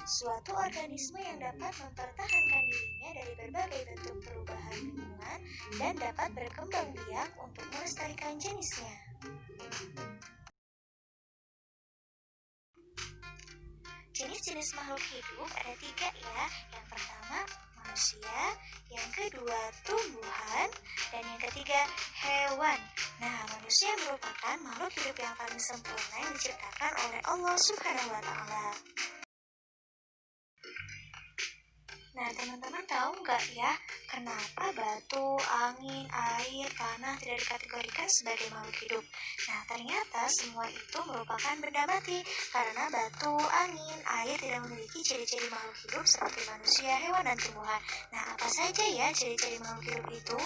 suatu organisme yang dapat mempertahankan dirinya dari berbagai bentuk perubahan lingkungan dan dapat berkembang biak untuk melestarikan jenisnya. Jenis-jenis makhluk hidup ada 3 ya. Yang pertama manusia, yang kedua tumbuhan, dan yang ketiga hewan. Nah, manusia merupakan makhluk hidup yang paling sempurna yang diciptakan oleh Allah Subhanahu wa Ta'ala. Nah, teman-teman tahu nggak ya, kenapa batu, angin, air, tanah tidak dikategorikan sebagai makhluk hidup? Nah, ternyata semua itu merupakan benda mati, karena batu, angin, air tidak memiliki ciri-ciri makhluk hidup seperti manusia, hewan, dan tumbuhan. Nah, apa saja ya ciri-ciri makhluk hidup itu?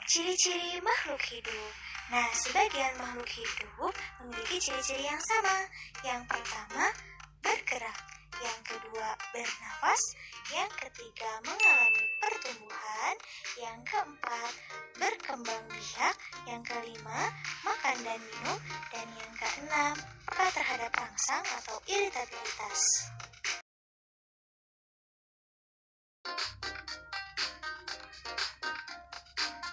Ciri-ciri makhluk hidup. Nah, sebagian makhluk hidup memiliki ciri-ciri yang sama. Yang pertama, bergerak. Yang kedua, bernafas. Yang ketiga, mengalami pertumbuhan. Yang keempat, berkembang biak. Yang kelima, makan dan minum. Dan yang keenam, peka terhadap rangsang atau iritabilitas.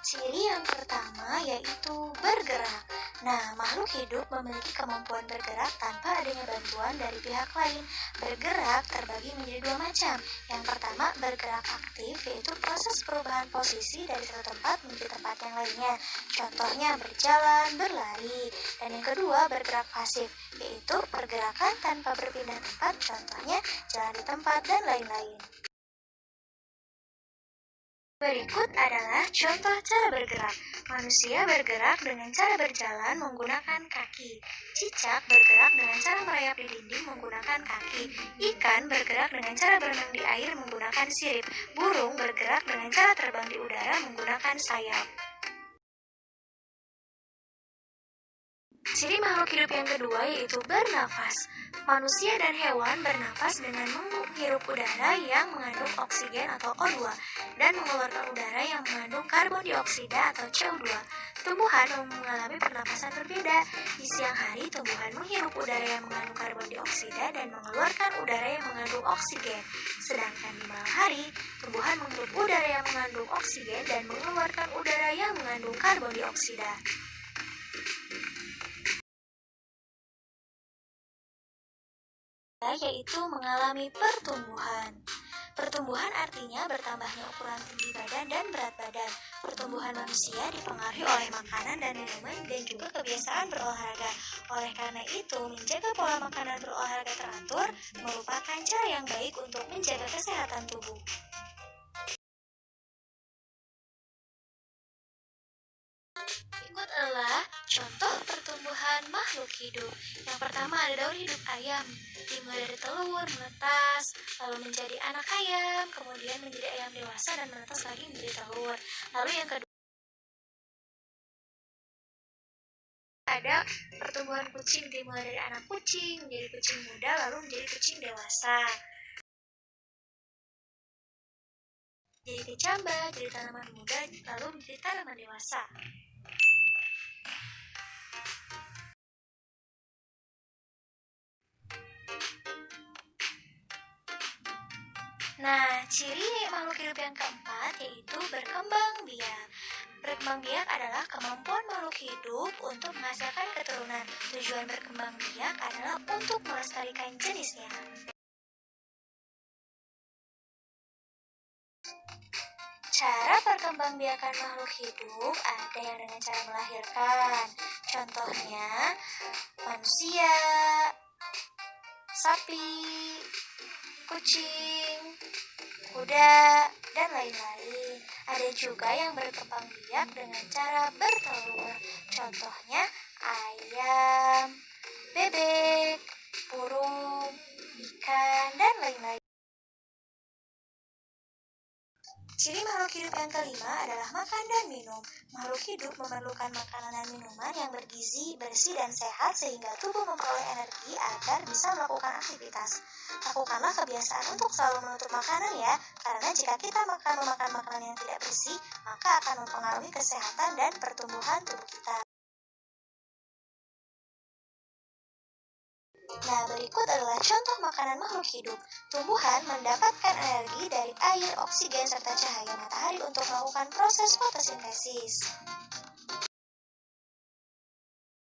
Ciri yang pertama yaitu bergerak. Nah, makhluk hidup memiliki kemampuan bergerak tanpa adanya bantuan dari pihak lain. Bergerak terbagi menjadi 2 macam. Yang pertama, bergerak aktif, yaitu proses perubahan posisi dari satu tempat menuju tempat yang lainnya. Contohnya berjalan, berlari. Dan yang kedua, bergerak pasif, yaitu pergerakan tanpa berpindah tempat. Contohnya jalan di tempat dan lain-lain. Berikut adalah contoh cara bergerak. Manusia bergerak dengan cara berjalan menggunakan kaki. Cicak bergerak dengan cara merayap di dinding menggunakan kaki. Ikan bergerak dengan cara berenang di air menggunakan sirip. Burung bergerak dengan cara terbang di udara menggunakan sayap. Ciri makhluk hidup yang kedua yaitu bernafas. Manusia dan hewan bernafas dengan menghirup udara yang mengandung oksigen atau O2 dan mengeluarkan udara yang mengandung karbon dioksida atau CO2. Tumbuhan mengalami pernapasan berbeda. Di siang hari, tumbuhan menghirup udara yang mengandung karbon dioksida dan mengeluarkan udara yang mengandung oksigen. Sedangkan di malam hari, tumbuhan menghirup udara yang mengandung oksigen dan mengeluarkan udara yang mengandung karbon dioksida. Yaitu mengalami pertumbuhan. Pertumbuhan artinya bertambahnya ukuran tinggi badan dan berat badan. Pertumbuhan manusia dipengaruhi oleh makanan dan minuman dan juga kebiasaan berolahraga. Oleh karena itu, menjaga pola makanan berolahraga teratur merupakan cara yang baik untuk menjaga kesehatan tubuh. Berikut adalah contoh pertumbuhan makhluk hidup. Yang pertama ada daur hidup ayam. Dimulai dari telur, menetas, lalu menjadi anak ayam, kemudian menjadi ayam dewasa dan menetas lagi menjadi telur. Lalu yang kedua ada pertumbuhan kucing, dimulai dari anak kucing, menjadi kucing muda, lalu menjadi kucing dewasa. Jadi kecambah, jadi tanaman muda, lalu menjadi tanaman dewasa. Nah, ciri makhluk hidup yang keempat yaitu berkembang biak. Berkembang biak adalah kemampuan makhluk hidup untuk menghasilkan keturunan. Tujuan berkembang biak adalah untuk melestarikan jenisnya. Cara perkembangbiakan makhluk hidup ada yang dengan cara melahirkan. Contohnya manusia, sapi, kucing, kuda, dan lain-lain. Ada juga yang berkembang biak dengan cara bertelur. Contohnya ayam, bebek, burung, ikan, dan lain-lain. Ciri makhluk hidup yang kelima adalah makan dan minum. Makhluk hidup memerlukan makanan dan minuman yang bergizi, bersih, dan sehat sehingga tubuh memperoleh energi agar bisa melakukan aktivitas. Lakukanlah kebiasaan untuk selalu menutup makanan ya, karena jika kita memakan makanan yang tidak bersih, maka akan mempengaruhi kesehatan dan pertumbuhan tubuh kita. Nah, berikut adalah contoh makanan makhluk hidup. Tumbuhan mendapatkan energi dari air, oksigen, serta cahaya matahari untuk melakukan proses fotosintesis.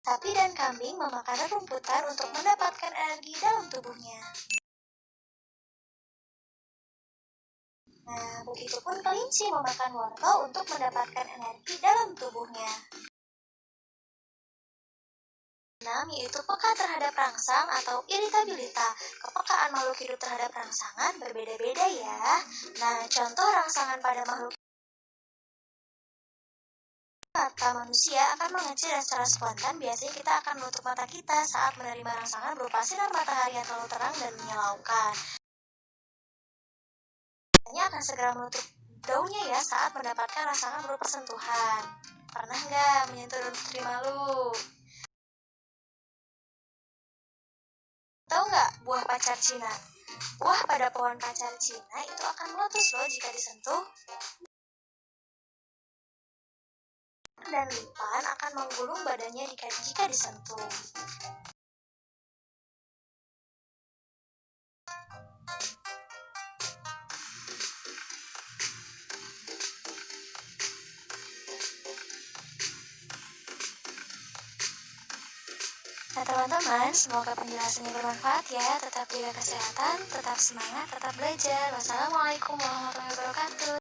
Sapi dan kambing memakan rumputan untuk mendapatkan energi dalam tubuhnya. Nah, begitupun kelinci memakan wortel untuk mendapatkan energi dalam tubuhnya. 6. Yaitu peka terhadap rangsang atau iritabilita. Kepekaan makhluk hidup terhadap rangsangan berbeda-beda ya. Nah, contoh rangsangan pada makhluk mata manusia akan mengecil dan secara spontan. Biasanya kita akan menutup mata kita saat menerima rangsangan berupa sinar matahari yang terlalu terang dan menyilaukan. Biasanya akan segera menutup daunnya ya saat mendapatkan rangsangan berupa sentuhan. Pernah nggak menyentuh daun putri malu? Tahu nggak buah pacar Cina? Buah pada pohon pacar Cina itu akan meletus loh jika disentuh. Dan lipan akan menggulung badannya jika disentuh. Nah teman-teman, semoga penjelasannya bermanfaat ya. Tetap jaga kesehatan, tetap semangat, tetap belajar. Wassalamualaikum warahmatullahi wabarakatuh.